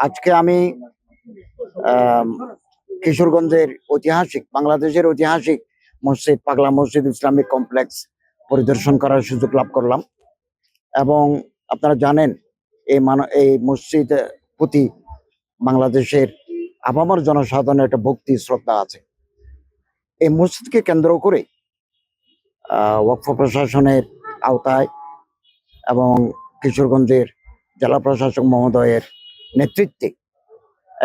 আজকে আমি আম, কিশোরগঞ্জের বাংলাদেশের ঐতিহাসিক মসজিদ পাগলা মসজিদ ইসলামিক কমপ্লেক্স পরিদর্শন করার সুযোগ লাভ করলাম। এবং আপনারা জানেন এই মসজিদ প্রতি বাংলাদেশের আপামর জনসাধারণের একটা ভক্তি শ্রদ্ধা আছে। এই মসজিদকে কেন্দ্র করে ওয়াকফ প্রশাসনের আওতায় এবং কিশোরগঞ্জের জেলা প্রশাসক মহোদয়ের নেতৃত্বে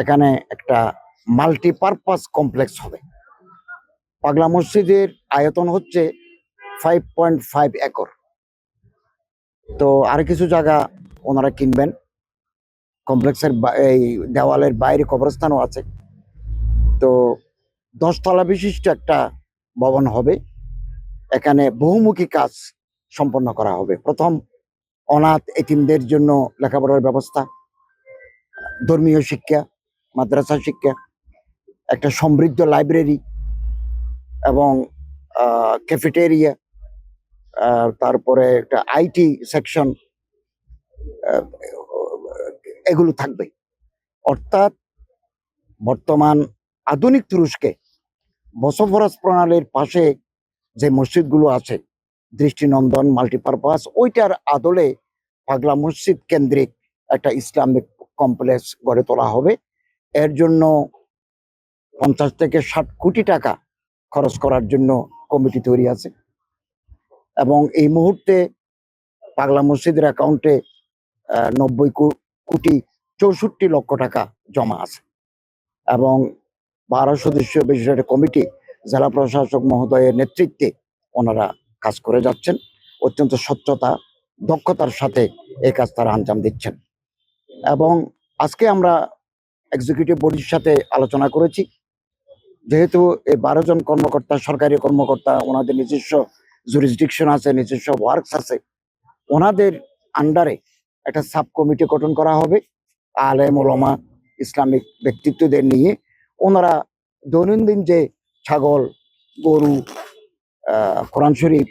এখানে একটা মাল্টিপারপাস কমপ্লেক্স হবে। পাগলা মসজিদের আয়তন হচ্ছে 5.5 একর। তো আর কিছু জায়গা ওনারা কিনবেন। কমপ্লেক্সের এই দেওয়ালের বাইরে কবরস্থানও আছে। তো 10 তলা বিশিষ্ট একটা ভবন হবে। এখানে বহুমুখী কাজ সম্পন্ন করা হবে। প্রথম, অনাথ এতিমদের জন্য লেখাপড়ার ব্যবস্থা, ধর্মীয় শিক্ষা, মাদ্রাসা শিক্ষা, একটা সমৃদ্ধ লাইব্রেরি এবং ক্যাফেটেরিয়া, তারপরে একটা আইটি সেকশন, এগুলো থাকবে। অর্থাৎ বর্তমান আধুনিক তুরস্কে বসফরাস প্রণালীর পাশে যে মসজিদগুলো আছে, দৃষ্টিনন্দন, মাল্টিপারপাস, ওইটার আদলে পাগলা মসজিদ কেন্দ্রিক একটা ইসলামিক কমপ্লেক্স গড়ে তোলা হবে। এর জন্য 50 থেকে 60 কোটি টাকা খরচ করার জন্য কমিটি তৈরি আছে। এবং এই মুহূর্তে পাগলা মসজিদের অ্যাকাউন্টে 90,64,00,00,000 টাকা জমা আছে। এবং 12 সদস্য বিশিষ্ট একটা কমিটি জেলা প্রশাসক মহোদয়ের নেতৃত্বে ওনারা কাজ করে যাচ্ছেন। অত্যন্ত স্বচ্ছতা, দক্ষতার সাথে এই কাজ তারা আঞ্জাম দিচ্ছেন। এবং আজকে আমরা এক্সিকিউটিভ বডির সাথে আলোচনা করেছি, যেহেতু এই 12 জন কর্মকর্তা সরকারি কর্মকর্তা, ওনাদের নিজস্ব জুরিসডিকশন আছে, নিজস্ব ওয়ার্কস আছে, ওনাদের আন্ডারে একটা সাব কমিটি গঠন করা হবে। আলেম ওলামা, ইসলামিক ব্যক্তিত্বদের নিয়ে ওনারা দৈনন্দিন যে ছাগল, গরু, কোরআন শরীফ,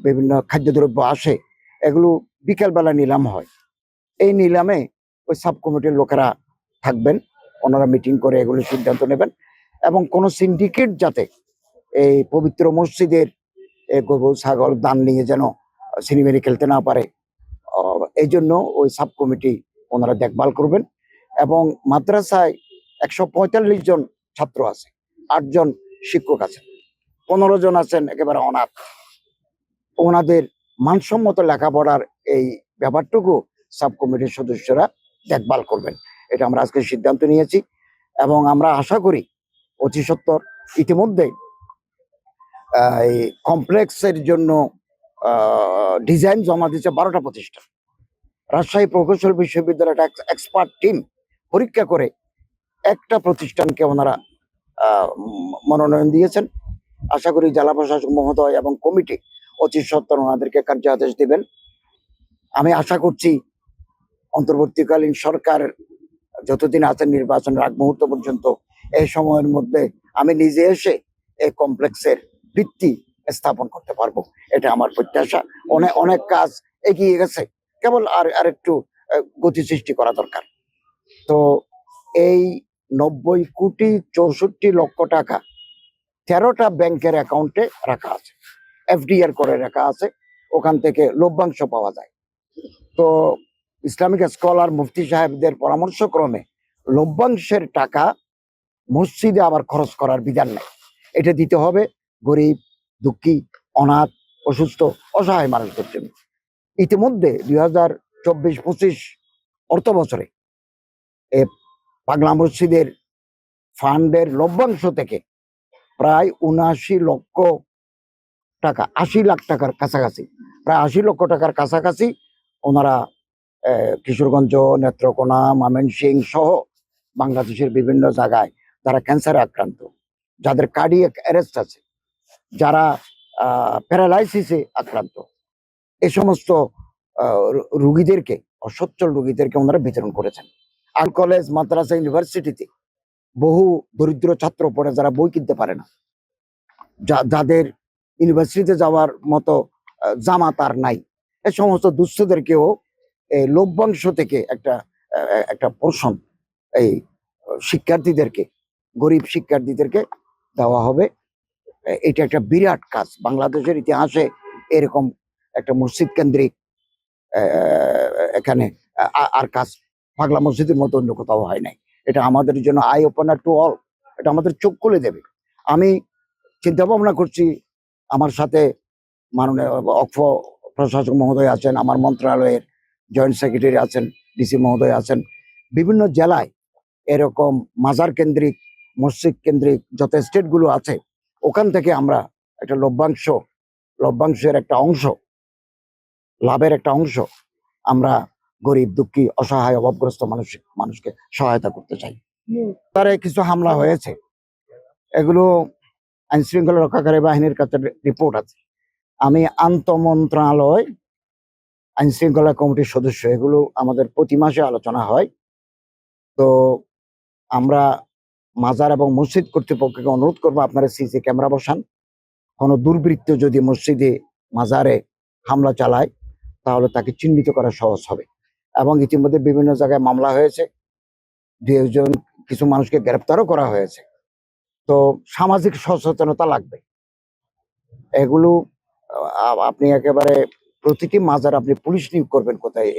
বিভিন্ন খাদ্যদ্রব্য আসে, এগুলো বিকেলবেলা নিলাম হয়। এই নিলামে ওই সাব কমিটির লোকেরা থাকবেন, ওনারা মিটিং করে এগুলো সিদ্ধান্ত নেবেন। এবং কোনো সিন্ডিকেট যাতে এই পবিত্র মসজিদের গরু ছাগল দান নিয়ে যেন সিনেমারি খেলতে না পারে, এই জন্য ওই সাব কমিটি ওনারা দেখভাল করবেন। এবং মাদ্রাসায় 145 জন ছাত্র আছে, 8 জন শিক্ষক আছেন, 15 জন আছেন একেবারে অনাথ। ওনাদের মানসম্মত লেখাপড়ার এই ব্যাপারটুকু সাব কমিটির সদস্যরা দেখভাল করবেন। এটা আমরা আজকে সিদ্ধান্ত নিয়েছি। এবং আমরা আশা করি অতি সত্বর ইতিমধ্যে এই কমপ্লেক্সের জন্য ডিজাইন জমা দিচ্ছে 12টা প্রতিষ্ঠান। রাজশাহী প্রকৌশল বিশ্ববিদ্যালয়ের একটা এক্সপার্ট টিম পরীক্ষা করে একটা প্রতিষ্ঠানকে ওনারা মনোনয়ন দিয়েছেন। আশা করি জেলা প্রশাসক মহোদয় এবং কমিটি অতি সত্বর ওনাদেরকে কার্যাদেশ দিবেন। আমি আশা করছি অন্তর্বর্তীকালীন সরকার যতদিন আছেন নির্বাচনের আগ মুহূর্ত পর্যন্ত, এই সময়ের মধ্যে আমি নিজে এসে এই কমপ্লেক্সের ভিত্তি স্থাপন করতে পারবো, এটা আমার প্রত্যাশা। অনেক অনেক কাজ এগিয়ে গেছে, কেবল আর একটু গতি সৃষ্টি করা দরকার। তো এই 90,64,00,000 টাকা 13টা ব্যাংকের অ্যাকাউন্টে রাখা আছে, এফডিআর করে রাখা আছে, ওখান থেকে লভ্যাংশ পাওয়া যায়। তো ইসলামিক স্কলার মুফতি সাহেবদের পরামর্শক্রমে লভ্যাংশের টাকা মসজিদে আবার খরচ করার বিধান নেই। এটা দিতে হবে গরিব, দুঃখী, অনাথ, অসুস্থ, অসহায় মানুষদের জন্য। ইতিমধ্যে 2024-25 অর্থ বছরে এ পাগলা মসজিদের ফান্ডের লভ্যাংশ থেকে প্রায় 79 লক্ষ টাকা, 80 লাখ টাকার কাছাকাছি, প্রায় 80 লক্ষ টাকার কাছাকাছি ওনারা কিশোরগঞ্জ, নেত্রকোনা, ময়মনসিংহ সহ বাংলাদেশের বিভিন্ন জায়গায় যারা ক্যান্সারে আক্রান্ত, যাদের কার্ডিয়াক অ্যারেস্ট আছে, যারা প্যারালাইসিসে আক্রান্ত, এই সমস্ত রুগীদেরকে, অসচ্ছল রুগীদেরকে ওনারা বিতরণ করেছেন। আর কলেজ, মাদ্রাসা, ইউনিভার্সিটিতে বহু দরিদ্র ছাত্র পড়ে, যারা বই কিনতে পারে না, যাদের ইউনিভার্সিটিতে যাওয়ার মতো জামাত আর নাই, এই সমস্ত দুস্থদেরকেও এই লভ্যাংশ থেকে একটা পোর্শন এই শিক্ষার্থীদেরকে, গরিব শিক্ষার্থীদেরকে দেওয়া হবে। এটা একটা বিরাট কাজ। বাংলাদেশের ইতিহাসে এরকম একটা মসজিদ কেন্দ্রিক এখানে আর কাজ পাগলা মসজিদের মতো অন্য কোথাও হয় নাই। এটা আমাদের জন্য আই ওপেনার টু অল। এটা আমাদের চোখ খুলে দেবে। আমি চিন্তা ভাবনা করছি, আমার সাথে মাননীয় অক্ষ প্রশাসক মহোদয় আছেন, আমার মন্ত্রণালয়ের জয়েন্ট সেক্রেটারি আছেন, ডিসি মহোদয় আছেন। বিভিন্ন জেলায় এরকম মাজার কেন্দ্রিক, মসজিদ কেন্দ্রিক যত স্টেটগুলো আছে, ওখান থেকে আমরা একটা লভ্যাংশের একটা অংশ, লাভের একটা অংশ আমরা গরিব, দুঃখী, অসহায়, অভাবগ্রস্ত মানুষকে সহায়তা করতে চাই। তারে কিছু হামলা হয়েছে, এগুলো আইন শৃঙ্খলা রক্ষাকারী বাহিনীর কাছে রিপোর্ট আছে। আমি আন্তঃমন্ত্রণালয় আইন শৃঙ্খলা কমিটির সদস্য, এগুলো আমাদের প্রতি মাসে আলোচনা হয়। তো আমরা মাজার এবং মসজিদ কর্তৃপক্ষকে অনুরোধ করবো, আপনারা সিসি ক্যামেরা বসান। কোনো দুর্বৃত্ত যদি মসজিদে, মাজারে হামলা চালায়, তাহলে তাকে চিহ্নিত করা সহজ হবে। এবং ইতিমধ্যে বিভিন্ন জায়গায় মামলা হয়েছে, দু একজন কিছু মানুষকে গ্রেপ্তারও করা হয়েছে। তো সামাজিক সচেতনতা লাগবে। এগুলো আপনি একেবারে প্রতিটি মাজার আপনি পুলিশ নিয়োগ করবেন কোথায়?